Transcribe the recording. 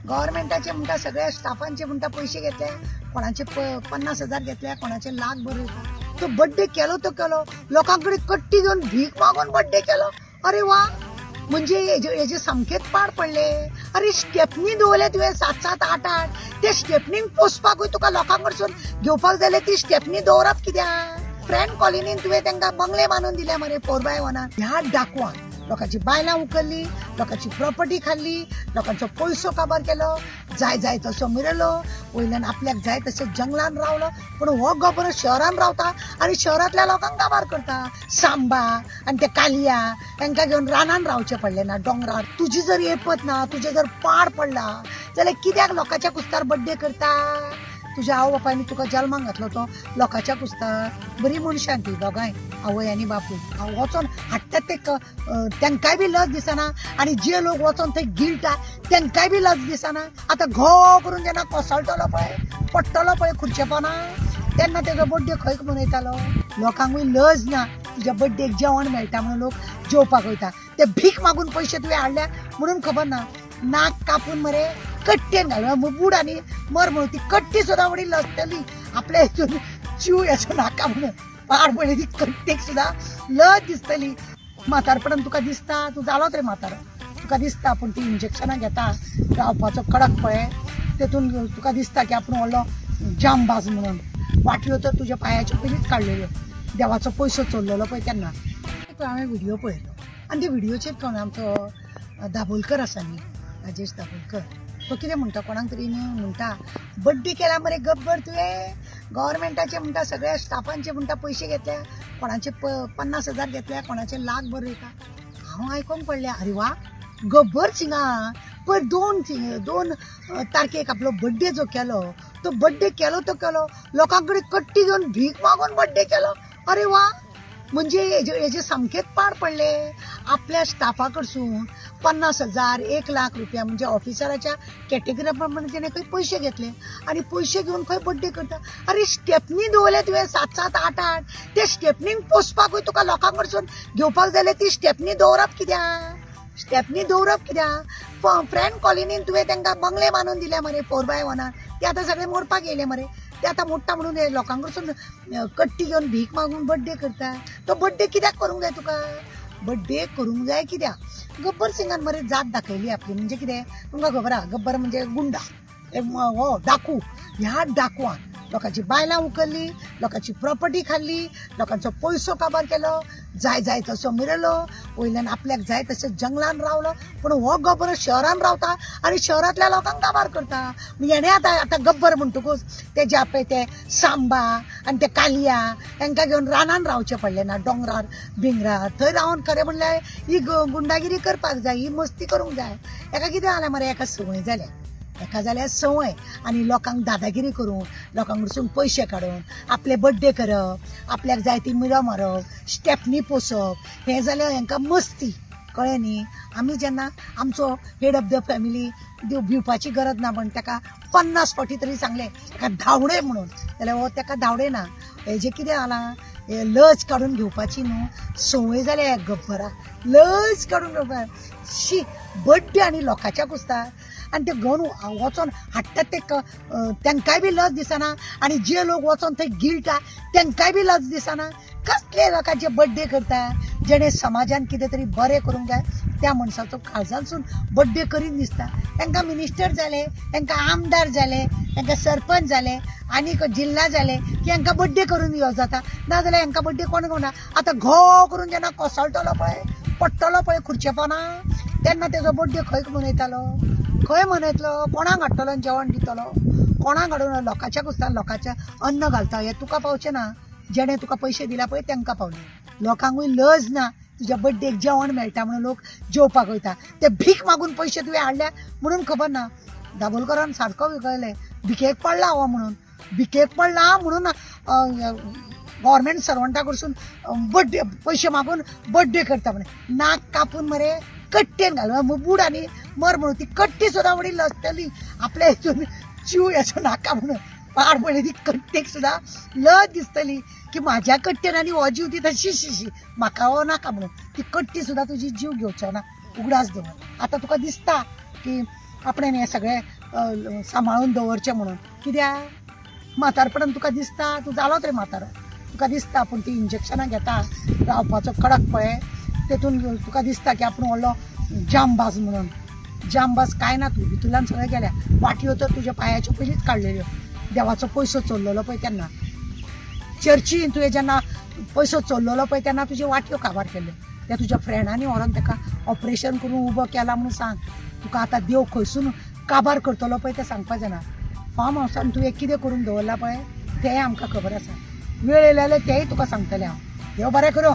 गव्हर्नमेंटाचे म्हणटा सगळ्या स्टाफांचे म्हणटा पैसे घेतले, कोणाचे 50,000 घेतले, कोणाचे लाख भर येतात. तो बर्थडे केलो तो केलो, लोकांकडे कट्टी घेऊन भीक मागून बर्थडे केलो. अरे वा, म्हणजे हेजे सामकेच पाड पडले. अरे स्टेपनी दवरले तुवें 7-7, 8-8, ते स्टेपनीक पोसपाकूय तुका लोकांकडसून घेवपाक जाय. ती स्टेपनी दवरप कित्याक? फ्रेंड कॉलनीन तुवें तांकां बंगले बांदून दिले मरे 4x1. ह्या डाकवान लोकांची बायलां उखल्ली, लोकांची प्रॉपर्टी खाल्ली, लोकांचो पयसो काबार केलो, जाय तसो मिरलो, वयल्यान आपल्याक जाय तशें जंगलान रावलो. पूण हो गबर शहरान रावता आनी शहरांतल्या लोकांक काबार करता. सांबा आनी ते कालिया तांकां घेवन रानान रावचें पडलें ना, दोंगरार. तुजी जर येपत ना, तुजें जर पाड पडला जाल्यार कित्याक लोकांच्या कुस्तार बर्थडे करता? तुझ्या आवय बापायनी तुका जल्माक घातलो तो लोकांच्या कुस्तार. बरी मनशां ती दोगांय, आवय आनी बापूय. वचोन हाडटात ते तांकांय बी लज दिसना, आनी जे लोक वचोन थंय गिळटा तांकांय बी लज दिसना. आतां घो करून जेन्ना कोसळटलो पळय, पडटलो पळय खुर्चे पोंदा, तेन्ना तेजो बर्थडे खंय मनयतालो? लोकांकूय लज ना. तुज्या बर्थडेक जेवण मेळटा म्हणून लोक जेवपाक वयता. ते भीक मागून पयशे तुवें हाडल्या म्हणून खबर ना. नाक कापून मरे कट्टेन घालून बूड आनी मर म्हणून ती कट्टी सुद्दां बडी लजतली. आपल्या हितून जीव येचो नाका म्हणून पाड पडली ती कट्टेक सुद्दां लज दिसतली. म्हातारपणान तुका दिसता तूं जालोच रे म्हातारो, तुका दिसता. पूण ती इंजेक्शनां घेता रावपाचो कडक पळय, तेतून तुका दिसता की आपूण व्हडलो जामबाज म्हणून. वाटल्यो तर तुज्या पांयाच्यो पयलींच काडलेल्यो. देवाचो पयसो चोरलेलो पळय तेन्ना. हांवें व्हिडियो पळयलो आनी ते व्हिडियोचेर कोण आमचो दाबोलकर आसा न्ही, राजेश दाबोलकर, तो कितें म्हणटा, कोणाक तरी म्हणटा बर्थडे केला मरे गब्बर तुवें, गव्हर्नमेंटाचे म्हणटा सगळ्या स्टाफांचे म्हणटा पयशे घेतले, कोणाचे 50,000 घेतले, कोणाचे लाख भर येता. हांव आयकोंक पडलें, अरे वा, गब्बर सिंगा पण 2 तारखेक आपलो बर्थडे जो केलो, तो बर्थडे केलो तो केलो, लोकांकडे कट्टी घेवन भीक मागून बर्थडे केलो. अरे वा, म्हणजे हेजे सामकेच पाड पडले. आपल्या स्टाफा कडसून 50,000, 1 लाख रुपया म्हणजे ऑफिसराच्या कॅटेगरी प्रमाणे त्याने खंय पयशे घेतले आनी पयशे घेवन खंय बर्थडे करता. अरे स्टेपनी दवरले तुवें 7-7, 8-8, ते स्टेपनीक पोसपाकूय तुका लोकां कडसून घेवपाक जाय. ती स्टेपनी दवरप कित्याक? स्टेपनी दवरप कित्याक? फ्रेंड कॉलनीन तुवें तांकां बंगले बांदून दिले मरे 4x1. ते आतां सगळे मोडपाक येयले मरे. ते आतां मोडटा म्हणून हे लोकां कडसून कट्टी घेवन भीक मागून बर्थडे करता. तो बर्थडे कित्याक करूंक जाय तुका? बर्थडे करूंक जाय कित्याक? गब्बर सिंगान मरे जात दाखयली आपली. म्हणजे कितें तुमकां खबर आहा, गब्बर म्हणजे गुंडा, हो डाकू. ह्या डाकवान लोकांची बायलां उखल्ली, लोकांची प्रॉपर्टी खाल्ली, लोकांचो पयसो काबार केलो, जाय तसो मिरलो, वयल्यान आपल्याक जाय तशें जंगलान रावलो. पूण हो गब्बर शहरान रावता आनी शहरांतल्या लोकांक काबार करता. हेणे आतां गब्बर म्हणटकूच ते जे पळय ते सांबा आनी ते कालिया तांकां घेवन रानान रावचें पडलें ना, दोंगरार बिंगरार. थंय रावन खरें म्हणल्यार ही गुंडागिरी करपाक जाय, ही मस्ती करूंक जाय. एका कितें जालें मरे, एका संवय जाल्या. एका जाल्यार संवय आनी लोकांक दादागिरी करून, लोकां कडसून पयशे काडून आपले बर्थडे करप, आपल्याक जाय ती मिरो मारप, स्टेपनी पोसप, हें जाल्यार हांकां मस्ती. कळ्ळें न्ही? आमी जेन्ना आमचो हेड ऑफ द फॅमिली भिवपाची गरज ना, पण ताका 50 फावटी तरी सांगलें ताका धांवडे म्हणून, जाल्यार हो ताका धांवडे ना. हेजें कितें जालां, हे लज काडून घेवपाची न्हू संवय जाल्या ह्या गब्बराक. लज काडून घेवपाक शी, बर्थडे आनी लोकांच्या कुस्तार. आनी ते घेवन वचोन हाडटात ते तांकांय बी लज दिसना, आनी जे लोक वचोन थंय गिळटा तांकांय बी लज दिसना. कसले लोकांचे बर्थडे करता, जेणे समाजान कितें तरी बरें करूंक जाय त्या मनशाचो काळजांतसून बर्थडे करीत दिसता. तांकां मिनिस्टर जाले, तांकां आमदार जाले, तांकां सरपंच जाले, आनीक जिल्हा जाले की हांकां बर्थडे करून यो जाता. नाजाल्यार हांकां बर्थडे कोण कोणा. आतां घो करून जेन्ना कोसळटलो पळय, पडटलो पळय खुर्चे पोंदा, तेन्ना तेजो बर्थडे खंय मनयतालो? खंय मनयतलो? कोणाक हाडटलो जेवण दितलो? कोणाक हाडून लोकांच्या कुस्तार लोकांच्या अन्न घालता? हें तुका पावचें ना. जेणे तुका पयशे दिला पळय तांकां पावले. लोकांकूय लज ना. तुज्या बर्थडेक जेवण मेळटा म्हणून लोक जेवपाक वयता. ते भीक मागून पयशे तुवें हाडल्या म्हणून खबर ना. दाबोलकरान सारको विकळ्ळें, भिकेक पडला हो म्हणून. भिकेक पडला म्हणून गव्हर्नमेंट सर्वंटा कडसून बर्थडे पयशे मागून बर्थडे करता म्हणे. नाक कापून मरे कट्टेन घालून बूड आनी मर म्हणून ती कट्टी सुद्दां बडी लजतली. आपल्या हितून जीव येचो नाका म्हणून पाड पडली. ती कट्टेक सुद्दां लज दिसतली की म्हाज्या कट्टेन आनी हो जीव दिता, शी म्हाका हो नाका म्हणून. ती कट्टी सुद्दां तुजी जीव घेवचो ना. उगडास दवर. आतां तुका दिसता की आपणें हे सगळें सांबाळून दवरचें म्हणून. कित्याक म्हातारपणान तुका दिसता तूं जालो तरी म्हातारो, तुका दिसता पूण ती इंजेक्शनां घेता रावपाचो कडक पळय तेतून तुका दिसता की आपूण व्हडलो जामबाज म्हणून. जामबाज काय ना, तूं भितरल्यान सगळें गेल्या. वाटयो तर तुज्या पांयाच्यो पयलींच काडलेल्यो. देवाचो पयसो चोरलेलो पळय तेन्ना चर्चीन तुवें जेन्ना पयसो चोरलेलो पळय तेन्ना तुजे वाटयो काबार केल्ल्यो. त्या तुज्या फ्रेंडांनी व्हरोन ताका ऑपरेशन करून उबो केला म्हणून सांग. तुका आतां देव खंयसून काबार करतलो पळय तें सांगपाक जायना. फार्म हावसान तुवें कितें करून दवरला पळय तेंय आमकां खबर आसा. वेळ येयले तेंय तुका सांगतलें हांव. देव बरें करूं.